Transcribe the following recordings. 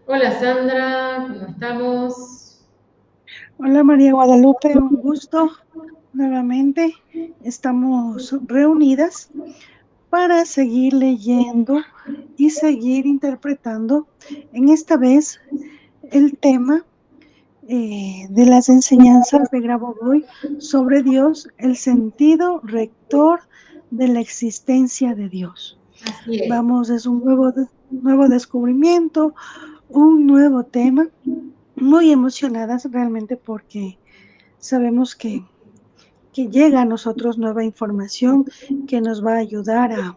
Hola Sandra, ¿cómo estamos? Hola María Guadalupe, un gusto nuevamente. Estamos reunidas para seguir leyendo y seguir interpretando, en esta vez el tema de las enseñanzas de Grabovoi sobre Dios, el sentido rector de la existencia de Dios. Así es. Vamos, es un nuevo descubrimiento, un nuevo tema, muy emocionadas realmente porque sabemos que llega a nosotros nueva información que nos va a ayudar a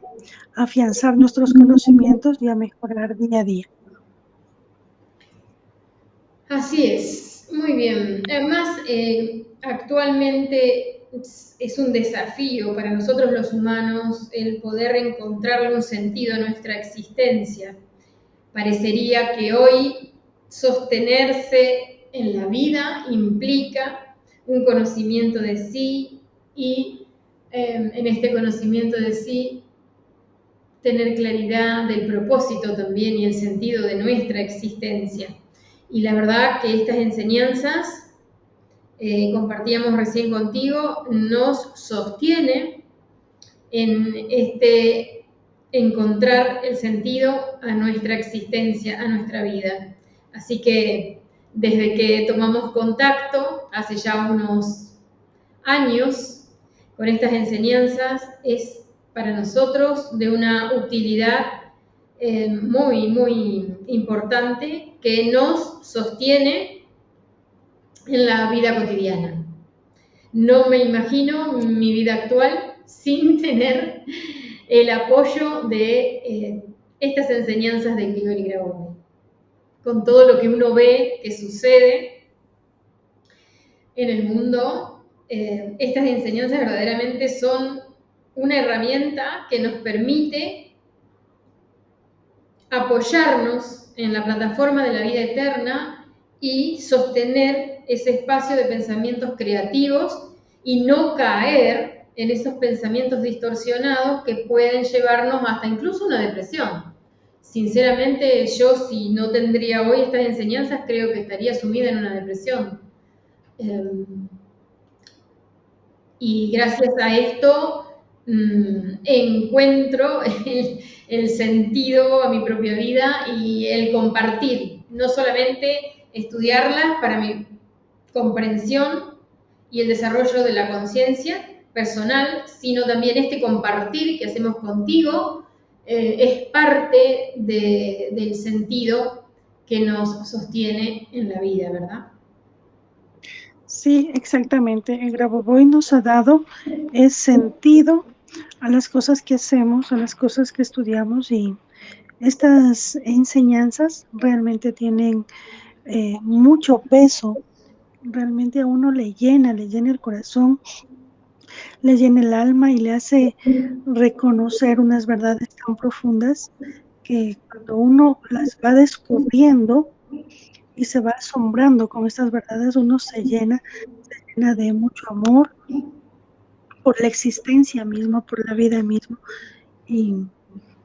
afianzar nuestros conocimientos y a mejorar día a día. Así es, muy bien. Además, actualmente es un desafío para nosotros los humanos el poder encontrarle un sentido a nuestra existencia. Parecería que hoy sostenerse en la vida implica un conocimiento de sí y en este conocimiento de sí tener claridad del propósito también y el sentido de nuestra existencia. Y la verdad que estas enseñanzas, compartíamos recién contigo, nos sostiene en este encontrar el sentido a nuestra existencia, a nuestra vida. Así que desde que tomamos contacto, hace ya unos años, con estas enseñanzas, es para nosotros de una utilidad muy, muy importante que nos sostiene en la vida cotidiana. No me imagino mi vida actual sin tener el apoyo de estas enseñanzas de Grigori Grabovoi. Con todo lo que uno ve que sucede en el mundo, estas enseñanzas verdaderamente son una herramienta que nos permite apoyarnos en la plataforma de la vida eterna y sostener ese espacio de pensamientos creativos y no caer en esos pensamientos distorsionados que pueden llevarnos hasta incluso una depresión. Sinceramente, yo si no tendría hoy estas enseñanzas, creo que estaría sumida en una depresión. Y gracias a esto encuentro el sentido a mi propia vida y el compartir, no solamente estudiarlas para mi comprensión y el desarrollo de la conciencia personal, sino también este compartir que hacemos contigo es parte del sentido que nos sostiene en la vida, ¿verdad? Sí, exactamente. El Grabovoi nos ha dado sentido a las cosas que hacemos, a las cosas que estudiamos y estas enseñanzas realmente tienen mucho peso. Realmente a uno le llena el corazón, le llena el alma y le hace reconocer unas verdades tan profundas que cuando uno las va descubriendo y se va asombrando con estas verdades, uno se llena de mucho amor por la existencia misma, por la vida misma. Y,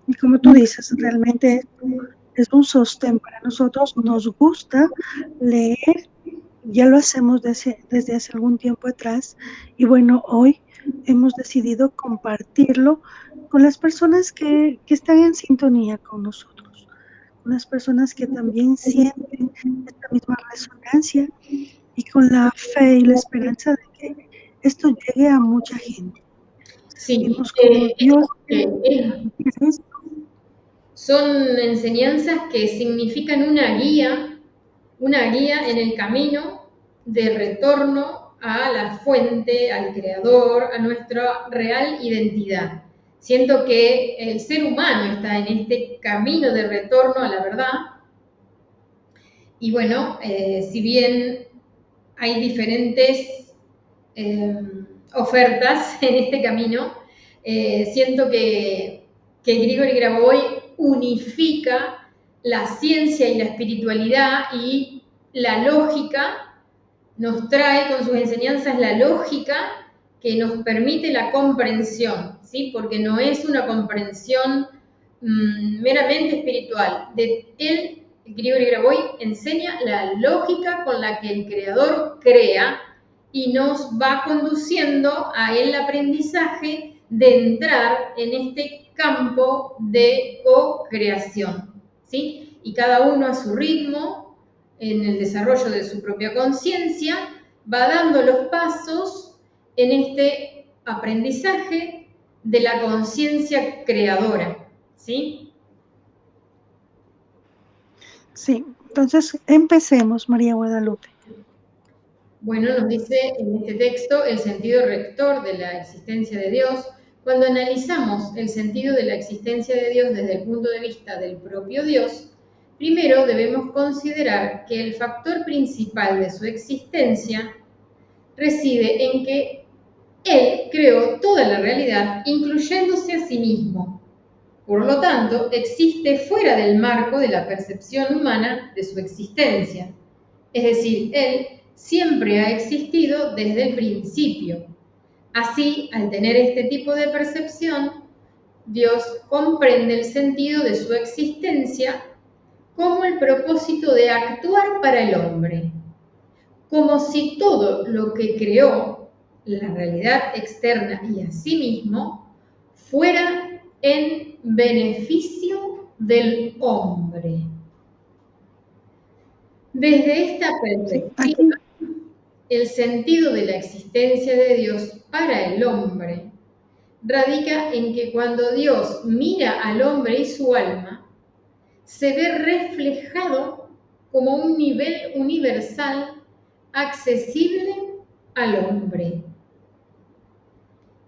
y como tú dices, realmente es un sostén para nosotros. Nos gusta leer, ya lo hacemos desde hace algún tiempo atrás. Y bueno, hoy hemos decidido compartirlo con las personas que están en sintonía con nosotros, con las personas que también sienten esta misma resonancia y con la fe y la esperanza de que esto llegue a mucha gente. Sí, Sentimos como Dios quiere esto. son enseñanzas que significan una guía en el camino de retorno a la fuente, al creador, a nuestra real identidad. Siento que el ser humano está en este camino de retorno a la verdad y bueno, si bien hay diferentes eh, ofertas en este camino, siento que Grigori Grabovoi unifica la ciencia y la espiritualidad y la lógica, nos trae con sus enseñanzas la lógica que nos permite la comprensión, ¿sí? Porque no es una comprensión meramente espiritual. Él Grigori Graboy enseña la lógica con la que el creador crea y nos va conduciendo a el aprendizaje de entrar en este campo de co-creación, ¿sí? Y cada uno a su ritmo, en el desarrollo de su propia conciencia, va dando los pasos en este aprendizaje de la conciencia creadora, ¿sí? Sí, entonces empecemos, María Guadalupe. Bueno, nos dice en este texto el sentido rector de la existencia de Dios. Cuando analizamos el sentido de la existencia de Dios desde el punto de vista del propio Dios, primero debemos considerar que el factor principal de su existencia reside en que Él creó toda la realidad, incluyéndose a sí mismo. Por lo tanto, existe fuera del marco de la percepción humana de su existencia. Es decir, Él siempre ha existido desde el principio. Así, al tener este tipo de percepción, Dios comprende el sentido de su existencia como el propósito de actuar para el hombre, como si todo lo que creó, la realidad externa y a sí mismo, fuera en beneficio del hombre. Desde esta Sí, perspectiva, aquí, el sentido de la existencia de Dios para el hombre radica en que cuando Dios mira al hombre y su alma, se ve reflejado como un nivel universal accesible al hombre.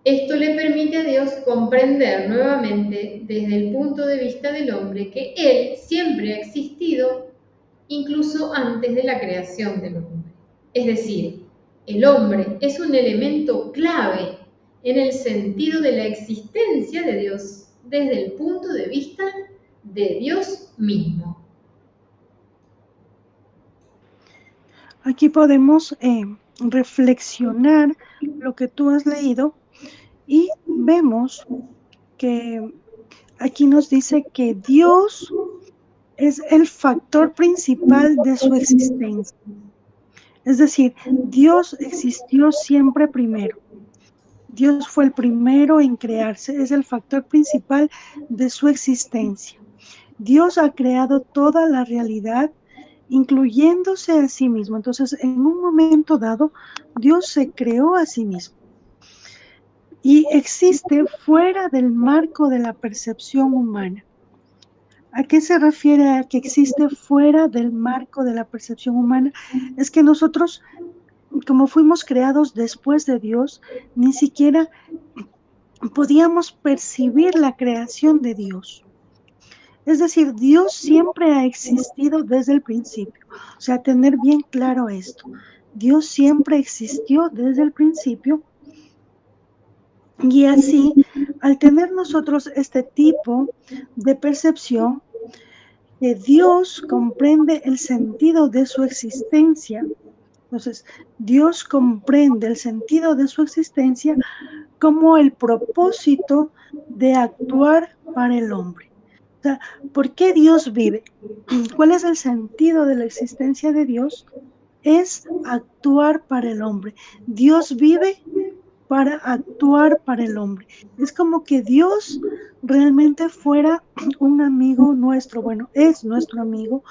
Esto le permite a Dios comprender nuevamente desde el punto de vista del hombre que Él siempre ha existido incluso antes de la creación del hombre. Es decir, el hombre es un elemento clave en el sentido de la existencia de Dios desde el punto de vista de Dios mismo. aquí podemos reflexionar lo que tú has leído y vemos que aquí nos dice que Dios es el factor principal de su existencia. Es decir, Dios existió siempre primero. Dios fue el primero en crearse, es el factor principal de su existencia. Dios ha creado toda la realidad, incluyéndose a sí mismo. Entonces, en un momento dado, Dios se creó a sí mismo y existe fuera del marco de la percepción humana. ¿A qué se refiere a que existe fuera del marco de la percepción humana? Es que nosotros, como fuimos creados después de Dios, ni siquiera podíamos percibir la creación de Dios. Es decir, Dios siempre ha existido desde el principio. O sea, tener bien claro esto. Dios siempre existió desde el principio y así, al tener nosotros este tipo de percepción, que Dios comprende el sentido de su existencia. Entonces, Dios comprende el sentido de su existencia como el propósito de actuar para el hombre. O sea, ¿por qué Dios vive? ¿Cuál es el sentido de la existencia de Dios? Es actuar para el hombre. Dios vive para actuar para el hombre. Es como que Dios realmente fuera un amigo nuestro. Bueno, es nuestro amigo,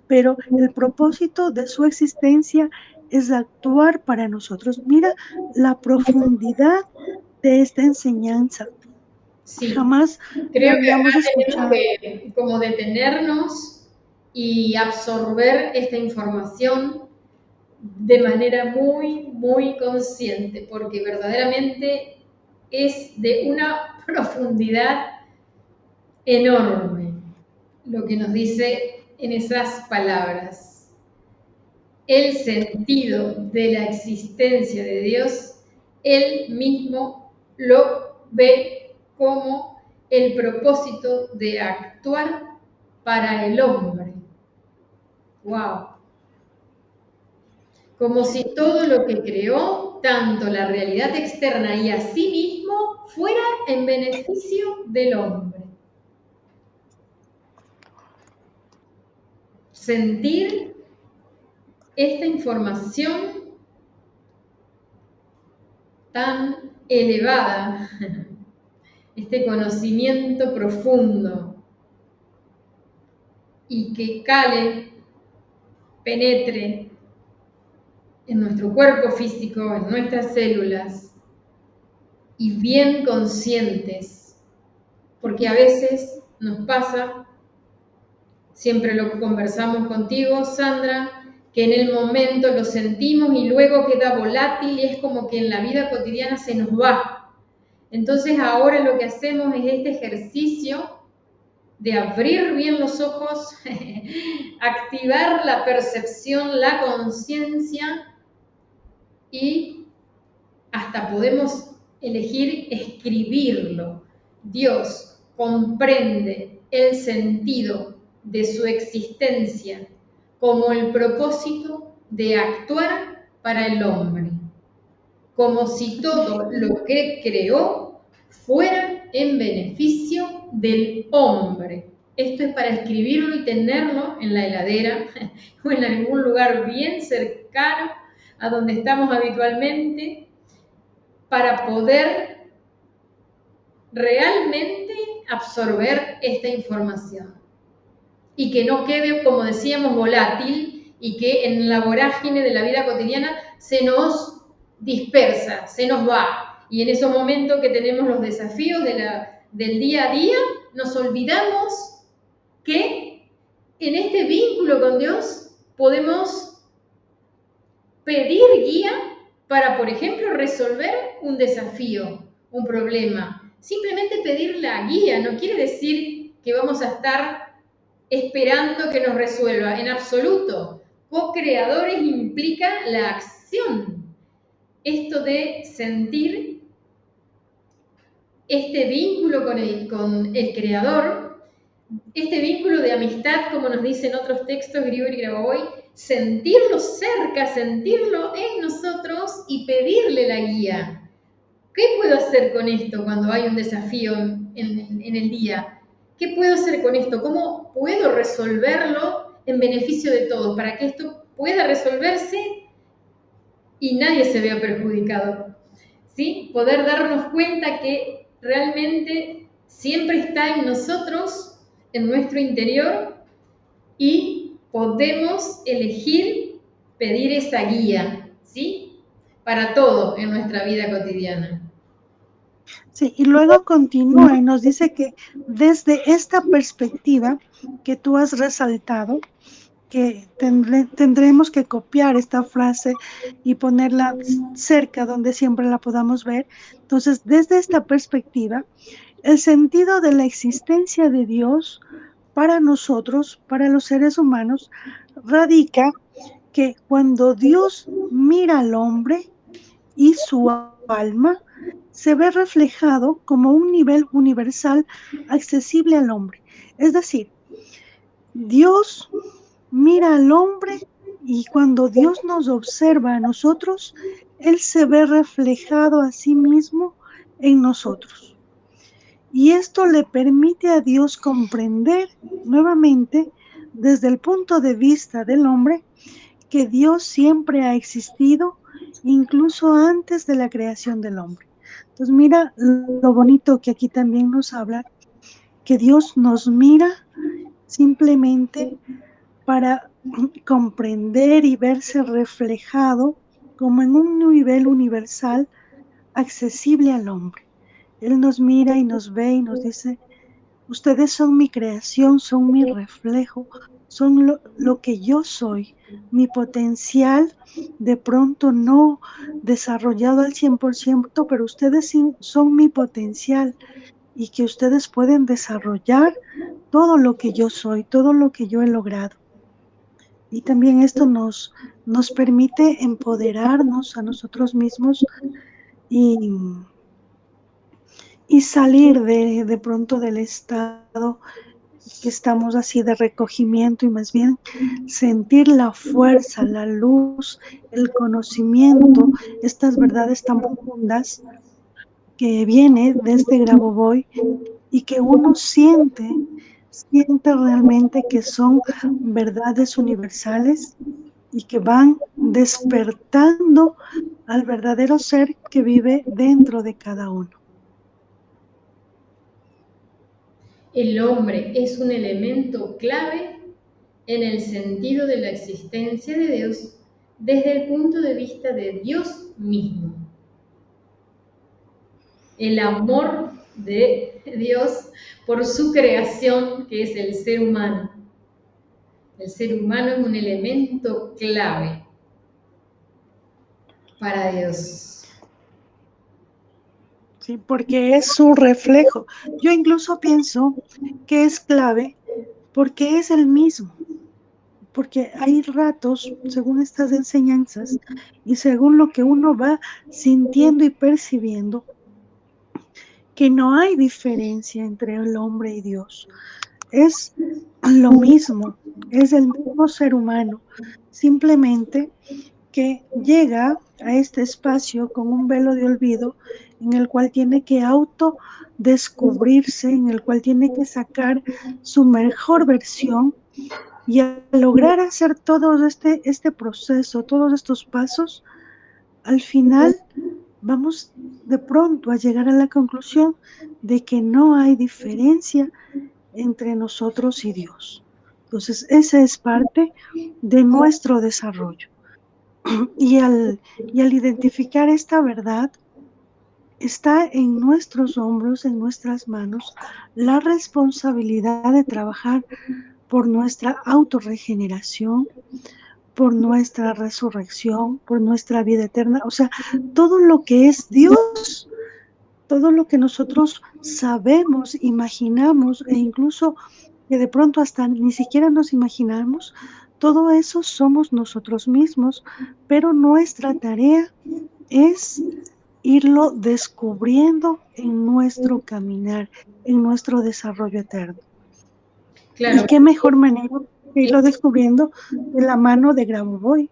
pero el propósito de su existencia es actuar para nosotros. Mira la profundidad de esta enseñanza. Sí, Jamás la creo que habíamos acá tenemos escuchado. que como detenernos y absorber esta información de manera muy, muy consciente, porque verdaderamente es de una profundidad enorme lo que nos dice en esas palabras. El sentido de la existencia de Dios, Él mismo lo ve como el propósito de actuar para el hombre. ¡Wow! Como si todo lo que creó, tanto la realidad externa y a sí mismo, fuera en beneficio del hombre. sentir esta información tan elevada, este conocimiento profundo, y que cale, penetre en nuestro cuerpo físico, en nuestras células, y bien conscientes, porque a veces nos pasa, siempre lo conversamos contigo, Sandra, que en el momento lo sentimos y luego queda volátil y es como que en la vida cotidiana se nos va. Entonces ahora lo que hacemos es este ejercicio de abrir bien los ojos, activar la percepción, la conciencia, y hasta podemos elegir escribirlo. Dios comprende el sentido de su existencia como el propósito de actuar para el hombre, como si todo lo que creó fuera en beneficio del hombre. Esto es para escribirlo y tenerlo en la heladera o en algún lugar bien cercano a donde estamos habitualmente, para poder realmente absorber esta información y que no quede, como decíamos, volátil, y que en la vorágine de la vida cotidiana se nos dispersa, se nos va, y en esos momentos que tenemos los desafíos del día a día, nos olvidamos que en este vínculo con Dios podemos pedir guía para, por ejemplo, resolver un desafío, un problema. Simplemente pedir la guía no quiere decir que vamos a estar esperando que nos resuelva, en absoluto. Co-creadores implica la acción. Esto de sentir este vínculo con el creador, este vínculo de amistad, como nos dicen otros textos, Grigori Grabovoi, sentirlo cerca, sentirlo en nosotros y pedirle la guía. ¿Qué puedo hacer con esto cuando hay un desafío en el día? ¿Qué puedo hacer con esto? ¿Cómo puedo resolverlo en beneficio de todos? Para que esto pueda resolverse y nadie se vea perjudicado. ¿Sí? Poder darnos cuenta que realmente siempre está en nosotros, en nuestro interior, y podemos elegir pedir esa guía, ¿sí? Para todo en nuestra vida cotidiana. Sí, y luego continúa y nos dice que desde esta perspectiva que tú has resaltado, que tendremos que copiar esta frase y ponerla cerca donde siempre la podamos ver. Entonces, desde esta perspectiva, el sentido de la existencia de Dios para nosotros, para los seres humanos, radica que cuando Dios mira al hombre y su alma, se ve reflejado como un nivel universal accesible al hombre. Es decir, Dios mira al hombre y cuando Dios nos observa a nosotros, Él se ve reflejado a sí mismo en nosotros. Y esto le permite a Dios comprender nuevamente desde el punto de vista del hombre que Dios siempre ha existido, incluso antes de la creación del hombre. Entonces mira lo bonito que aquí también nos habla, que Dios nos mira simplemente para comprender y verse reflejado como en un nivel universal accesible al hombre. Él nos mira y nos ve y nos dice: ustedes son mi creación, son mi reflejo, son lo que yo soy, mi potencial de pronto no desarrollado al 100%, pero ustedes sí son mi potencial y que ustedes pueden desarrollar todo lo que yo soy, todo lo que yo he logrado. Y también esto nos permite empoderarnos a nosotros mismos y salir de pronto del estado que estamos así de recogimiento y más bien sentir la fuerza, la luz, el conocimiento, estas verdades tan profundas que viene de este Grabovoi y que uno siente siente realmente que son verdades universales y que van despertando al verdadero ser que vive dentro de cada uno. El hombre es un elemento clave en el sentido de la existencia de Dios desde el punto de vista de Dios mismo. El amor de Dios por su creación, que es el ser humano. El ser humano es un elemento clave para Dios. Sí, porque es su reflejo. Yo incluso pienso que es clave porque es el mismo, porque hay ratos, según estas enseñanzas y según lo que uno va sintiendo y percibiendo, que no hay diferencia entre el hombre y Dios. Es lo mismo, es el mismo ser humano, simplemente que llega a este espacio con un velo de olvido en el cual tiene que autodescubrirse, en el cual tiene que sacar su mejor versión y al lograr hacer todo este proceso, todos estos pasos, al final vamos de pronto a llegar a la conclusión de que no hay diferencia entre nosotros y Dios. Entonces, esa es parte de nuestro desarrollo. Y al, y al identificar esta verdad, está en nuestros hombros, en nuestras manos, la responsabilidad de trabajar por nuestra autorregeneración, por nuestra resurrección, por nuestra vida eterna. O sea, todo lo que es Dios, todo lo que nosotros sabemos, imaginamos e incluso que de pronto hasta ni siquiera nos imaginamos, todo eso somos nosotros mismos, pero nuestra tarea es irlo descubriendo en nuestro caminar, en nuestro desarrollo eterno. Claro, Y qué mejor manera que irlo descubriendo de la mano de Grabovoi.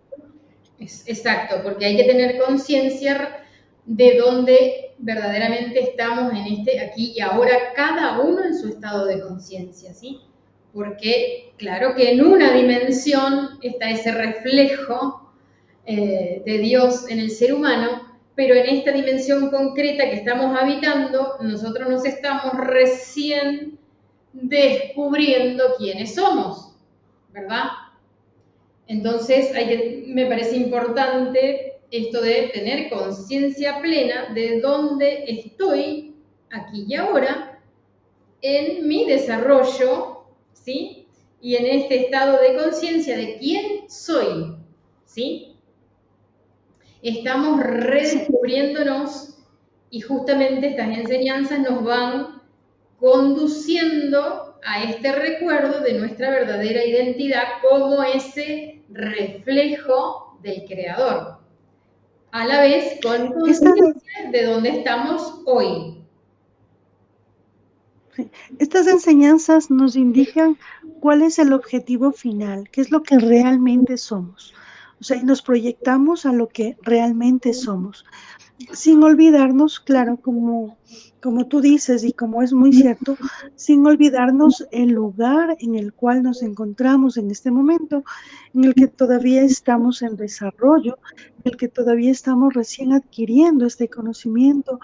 exacto, porque hay que tener conciencia de dónde verdaderamente estamos en este aquí y ahora, cada uno en su estado de conciencia, ¿sí? Porque claro que en una dimensión está ese reflejo de Dios en el ser humano, pero en esta dimensión concreta que estamos habitando, nosotros nos estamos recién descubriendo quiénes somos, ¿verdad? Entonces, me parece importante esto de tener conciencia plena de dónde estoy aquí y ahora en mi desarrollo, ¿sí? Y en este estado de conciencia de quién soy, ¿sí? Estamos redescubriéndonos y justamente estas enseñanzas nos van conduciendo a este recuerdo de nuestra verdadera identidad como ese reflejo del Creador, a la vez con Estas, conciencia de dónde estamos hoy. estas enseñanzas nos indican cuál es el objetivo final, qué es lo que realmente somos. O sea, y nos proyectamos a lo que realmente somos, sin olvidarnos, claro, como tú dices y como es muy cierto, sin olvidarnos el lugar en el cual nos encontramos en este momento, en el que todavía estamos en desarrollo, en el que todavía estamos recién adquiriendo este conocimiento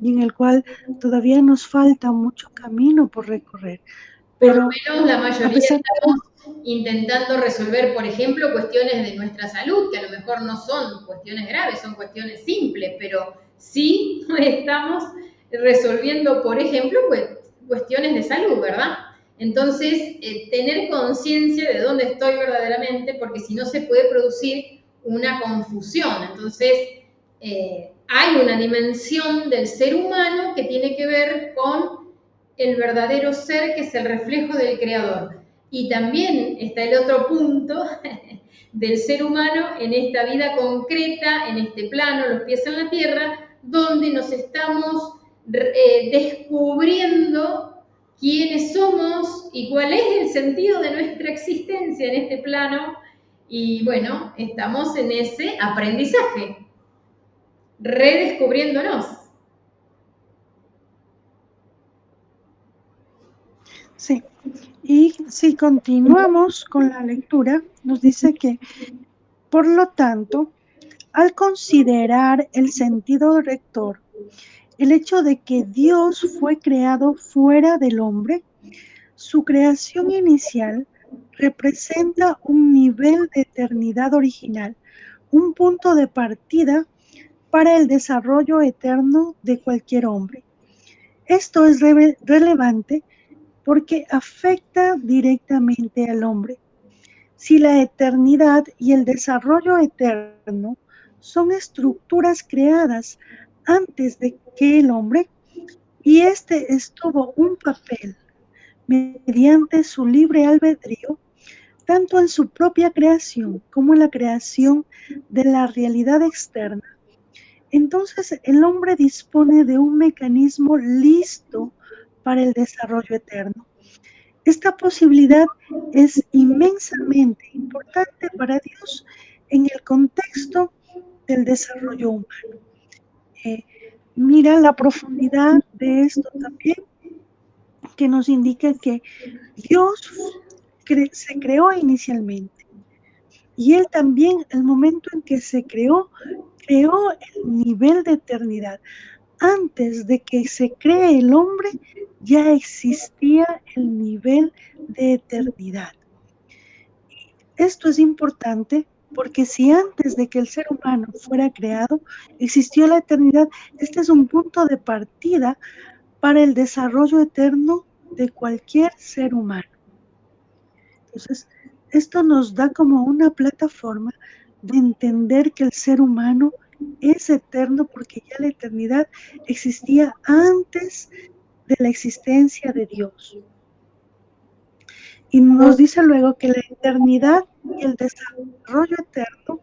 y en el cual todavía nos falta mucho camino por recorrer. Por lo Pero menos la a mayoría pesar de estamos intentando resolver, por ejemplo, cuestiones de nuestra salud, que a lo mejor no son cuestiones graves, son cuestiones simples, pero sí estamos resolviendo, por ejemplo, cuestiones de salud, ¿verdad? Entonces, tener conciencia de dónde estoy verdaderamente, porque si no se puede producir una confusión. Entonces, hay una dimensión del ser humano que tiene que ver con el verdadero ser, que es el reflejo del Creador. Y también está el otro punto del ser humano en esta vida concreta, en este plano, los pies en la tierra, donde nos estamos descubriendo quiénes somos y cuál es el sentido de nuestra existencia en este plano. Y bueno, estamos en ese aprendizaje, redescubriéndonos. Sí, Y si continuamos con la lectura, nos dice que, por lo tanto, al considerar el sentido rector, el hecho de que Dios fue creado fuera del hombre, su creación inicial representa un nivel de eternidad original, un punto de partida para el desarrollo eterno de cualquier hombre. Esto es relevante porque afecta directamente al hombre. Si la eternidad y el desarrollo eterno son estructuras creadas antes de que el hombre, y éste estuvo un papel mediante su libre albedrío, tanto en su propia creación como en la creación de la realidad externa, entonces el hombre dispone de un mecanismo listo para el desarrollo eterno. Esta posibilidad es inmensamente importante para Dios en el contexto del desarrollo humano. Eh, Mira la profundidad de esto también, que nos indica que Dios se creó inicialmente y Él también, el momento en que se creó, creó el nivel de eternidad. Antes de que se cree el hombre, ya existía el nivel de eternidad. Esto es importante porque si antes de que el ser humano fuera creado existió la eternidad, este es un punto de partida para el desarrollo eterno de cualquier ser humano. Entonces, esto nos da como una plataforma de entender que el ser humano es eterno porque ya la eternidad existía antes de la existencia de Dios. Y nos dice luego que la eternidad y el desarrollo eterno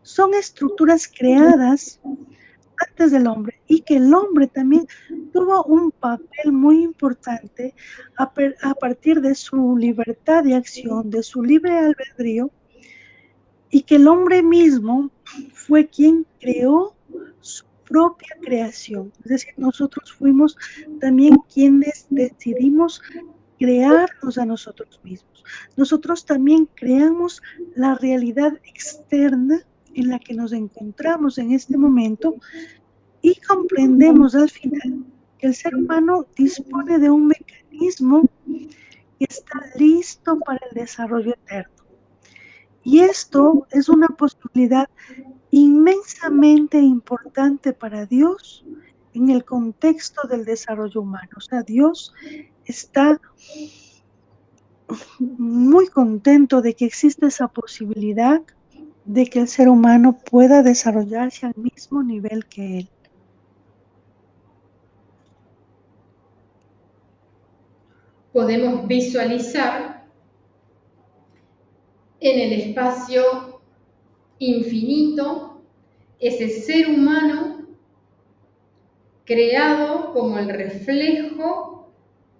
son estructuras creadas antes del hombre y que el hombre también tuvo un papel muy importante a partir de su libertad de acción, de su libre albedrío, y que el hombre mismo fue quien creó su propia creación. Es decir, nosotros fuimos también quienes decidimos crearnos a nosotros mismos. Nosotros también creamos la realidad externa en la que nos encontramos en este momento y comprendemos al final que el ser humano dispone de un mecanismo que está listo para el desarrollo eterno. Y esto es una posibilidad inmensamente importante para Dios en el contexto del desarrollo humano. O sea, Dios está muy contento de que existe esa posibilidad de que el ser humano pueda desarrollarse al mismo nivel que él. Podemos visualizar en el espacio infinito ese ser humano creado como el reflejo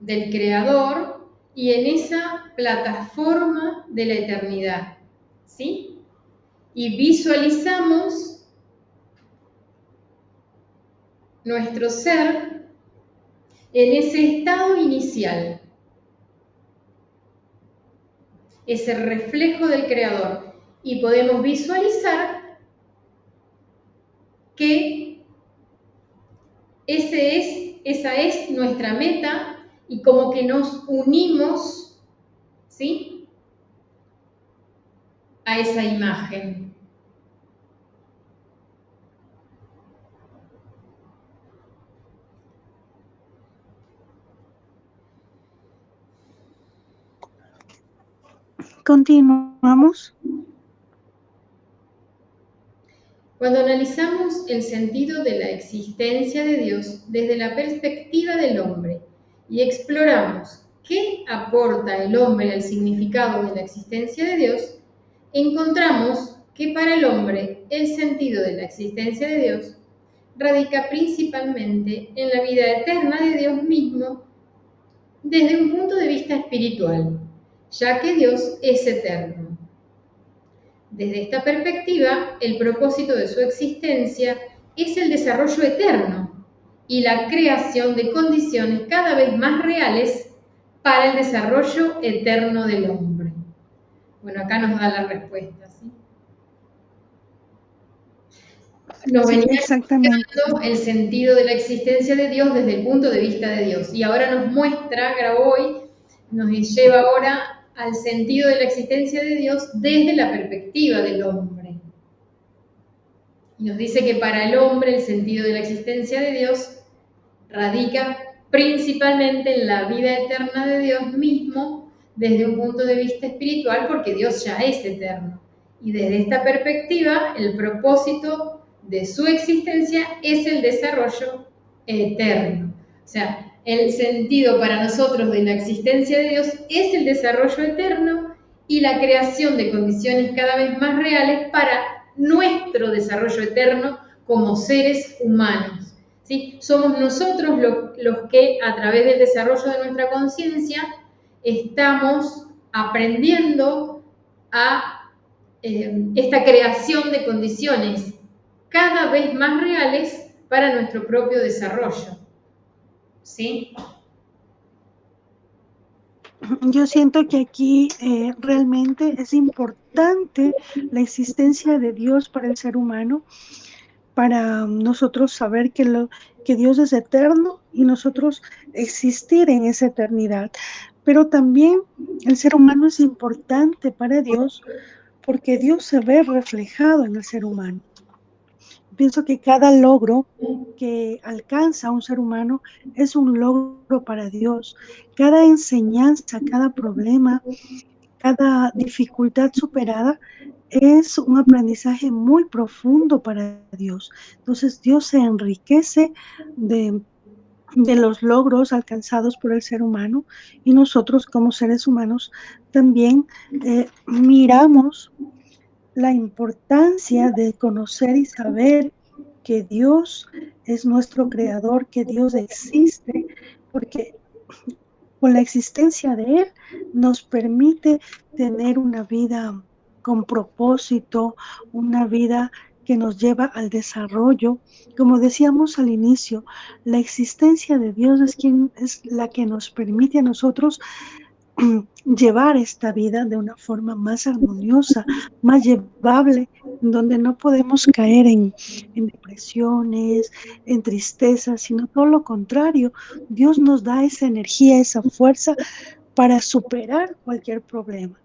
del Creador y en esa plataforma de la eternidad, ¿sí? Y visualizamos nuestro ser en ese estado inicial, ese reflejo del Creador, y podemos visualizar que esa es nuestra meta y como que nos unimos, ¿sí?, a esa imagen. Continuamos. Cuando analizamos el sentido de la existencia de Dios desde la perspectiva del hombre y exploramos qué aporta el hombre al significado de la existencia de Dios, encontramos que para el hombre el sentido de la existencia de Dios radica principalmente en la vida eterna de Dios mismo desde un punto de vista espiritual, ya que Dios es eterno. Desde esta perspectiva, el propósito de su existencia es el desarrollo eterno y la creación de condiciones cada vez más reales para el desarrollo eterno del hombre. Bueno, acá nos da la respuesta, ¿sí? Nos Sí, venía exactamente. explicando el sentido de la existencia de Dios desde el punto de vista de Dios. Y ahora nos muestra, Grabois, nos lleva ahora al sentido de la existencia de Dios desde la perspectiva del hombre. Y nos dice que para el hombre el sentido de la existencia de Dios radica principalmente en la vida eterna de Dios mismo desde un punto de vista espiritual, porque Dios ya es eterno. Y desde esta perspectiva, el propósito de su existencia es el desarrollo eterno. O sea, el sentido para nosotros de la existencia de Dios es el desarrollo eterno y la creación de condiciones cada vez más reales para nuestro desarrollo eterno como seres humanos. ¿Sí? Somos nosotros los que a través del desarrollo de nuestra conciencia estamos aprendiendo a esta creación de condiciones cada vez más reales para nuestro propio desarrollo. ¿Sí? Yo siento que aquí realmente es importante la existencia de Dios para el ser humano, para nosotros saber que Dios es eterno y nosotros existir en esa eternidad. Pero también el ser humano es importante para Dios porque Dios se ve reflejado en el ser humano. Pienso que cada logro que alcanza un ser humano es un logro para Dios. Cada enseñanza, cada problema, cada dificultad superada es un aprendizaje muy profundo para Dios. Entonces Dios se enriquece de, de los logros alcanzados por el ser humano y nosotros como seres humanos también miramos la importancia de conocer y saber que Dios es nuestro creador, que Dios existe, porque con la existencia de Él nos permite tener una vida con propósito, una vida que nos lleva al desarrollo. Como decíamos al inicio, la existencia de Dios es la que nos permite a nosotros llevar esta vida de una forma más armoniosa, más llevable, donde no podemos caer en depresiones, en tristezas, sino todo lo contrario. Dios nos da esa energía, esa fuerza para superar cualquier problema.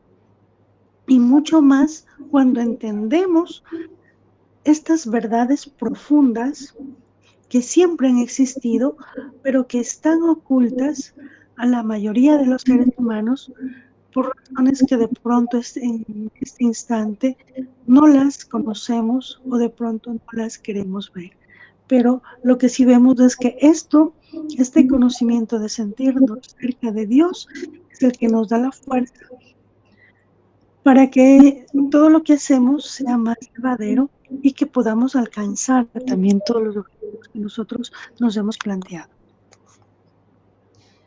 Y mucho más cuando entendemos estas verdades profundas que siempre han existido, pero que están ocultas a la mayoría de los seres humanos por razones que de pronto en este instante no las conocemos o de pronto no las queremos ver. Pero lo que sí vemos es que este conocimiento de sentirnos cerca de Dios es el que nos da la fuerza para que todo lo que hacemos sea más llevadero y que podamos alcanzar también todos los objetivos que nosotros nos hemos planteado.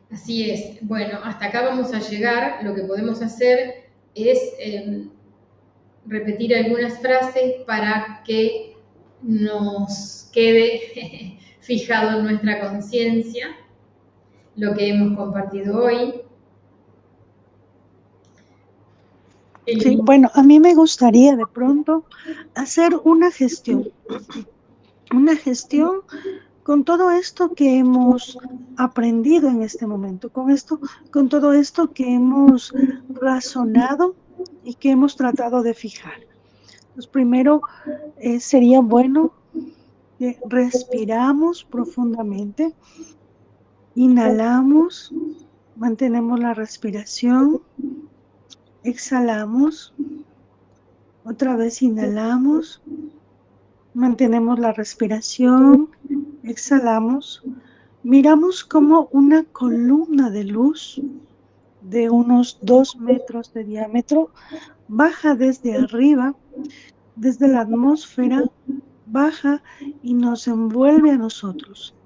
Así es. Bueno, hasta acá vamos a llegar. Lo que podemos hacer es repetir algunas frases para que nos quede fijado en nuestra conciencia lo que hemos compartido hoy. Sí, bueno, a mí me gustaría de pronto hacer una gestión con todo esto que hemos aprendido en este momento, con todo esto que hemos razonado y que hemos tratado de fijar. Pues primero sería bueno que respiramos profundamente, inhalamos, mantenemos la respiración, exhalamos, otra vez inhalamos, mantenemos la respiración, exhalamos, miramos como una columna de luz de unos 2 metros de diámetro baja desde arriba, desde la atmósfera, baja y nos envuelve a nosotros.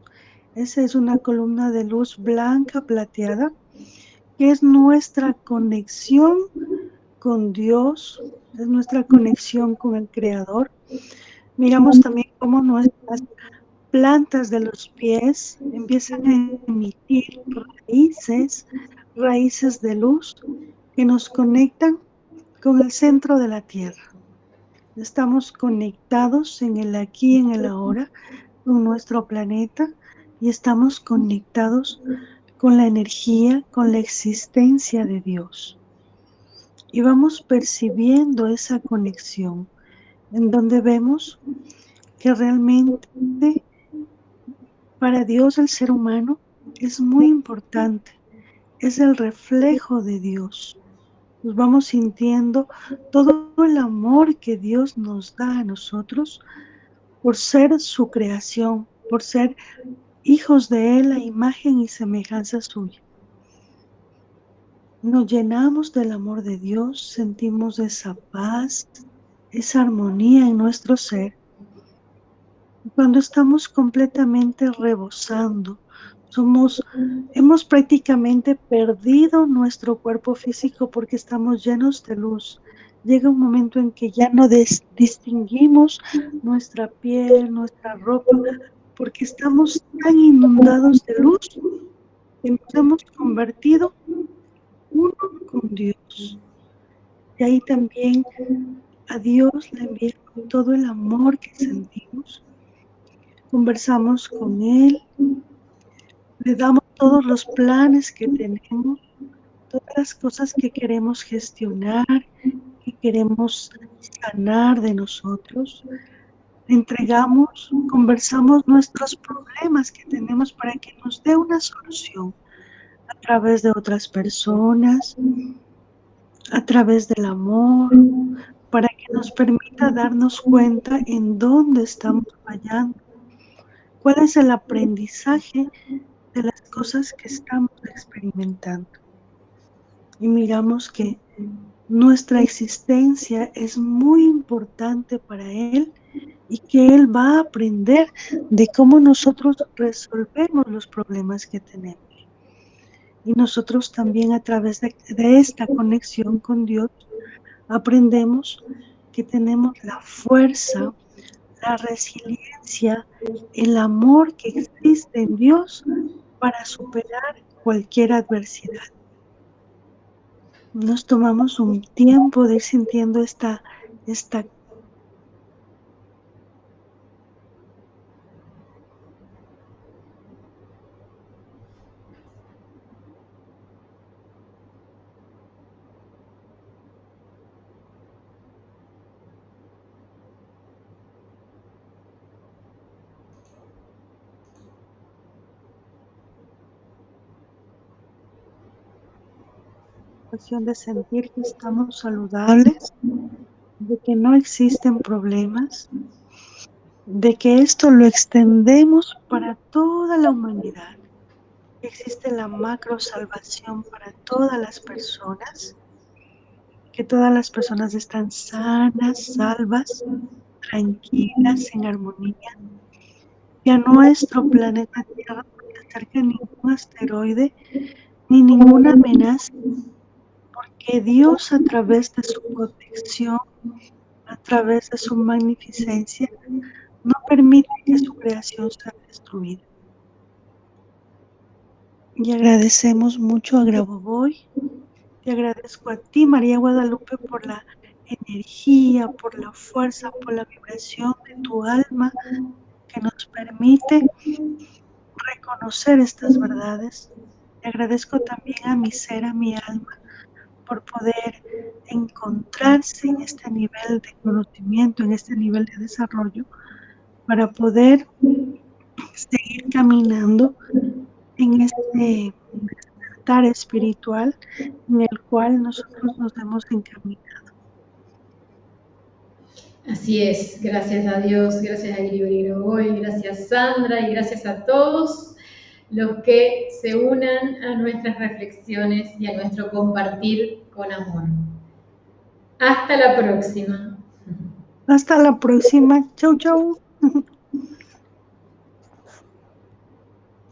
Esa es una columna de luz blanca plateada, que es nuestra conexión con Dios, es nuestra conexión con el Creador. Miramos también cómo nuestras plantas de los pies empiezan a emitir raíces de luz que nos conectan con el centro de la Tierra. Estamos conectados en el aquí y en el ahora con nuestro planeta y estamos conectados con la energía, con la existencia de Dios. Y vamos percibiendo esa conexión en donde vemos que realmente para Dios el ser humano es muy importante, es el reflejo de Dios. Nos vamos sintiendo todo el amor que Dios nos da a nosotros por ser su creación, por ser hijos de Él a imagen y semejanza suya. Nos llenamos del amor de Dios, sentimos esa paz, esa armonía en nuestro ser. Cuando estamos completamente rebosando, hemos prácticamente perdido nuestro cuerpo físico porque estamos llenos de luz. Llega un momento en que ya no distinguimos nuestra piel, nuestra ropa, porque estamos tan inundados de luz que nos hemos convertido uno con Dios. Y ahí también a Dios le enviamos todo el amor que sentimos. Conversamos con Él, le damos todos los planes que tenemos, todas las cosas que queremos gestionar, que queremos sanar de nosotros. Le entregamos, conversamos nuestros problemas que tenemos para que nos dé una solución a través de otras personas, a través del amor, para que nos permita darnos cuenta en dónde estamos fallando, cuál es el aprendizaje de las cosas que estamos experimentando. Y miramos que nuestra existencia es muy importante para Él y que Él va a aprender de cómo nosotros resolvemos los problemas que tenemos. Y nosotros también a través de esta conexión con Dios aprendemos que tenemos la fuerza, la resiliencia, el amor que existe en Dios para superar cualquier adversidad. Nos tomamos un tiempo de ir sintiendo esta sensación de sentir que estamos saludables, de que no existen problemas, de que esto lo extendemos para toda la humanidad. Existe la macro salvación para todas las personas, que todas las personas están sanas, salvas, tranquilas, en armonía, que a nuestro planeta Tierra no se acerca ningún asteroide ni ninguna amenaza, porque Dios a través de su protección, a través de su magnificencia, no permite que su creación sea destruida. Y agradecemos mucho a Grabovoi. Te agradezco a ti, María Guadalupe, por la energía, por la fuerza, por la vibración de tu alma que nos permite reconocer estas verdades. Te agradezco también a mi ser, a mi alma, por poder encontrarse en este nivel de conocimiento, en este nivel de desarrollo, para poder seguir caminando en este despertar espiritual en el cual nosotros nos hemos encaminado. Así es, gracias a Dios, gracias a Grigori Grabovoi, gracias Sandra y gracias a todos los que se unan a nuestras reflexiones y a nuestro compartir con amor. Hasta la próxima. Hasta la próxima. Chau, chau.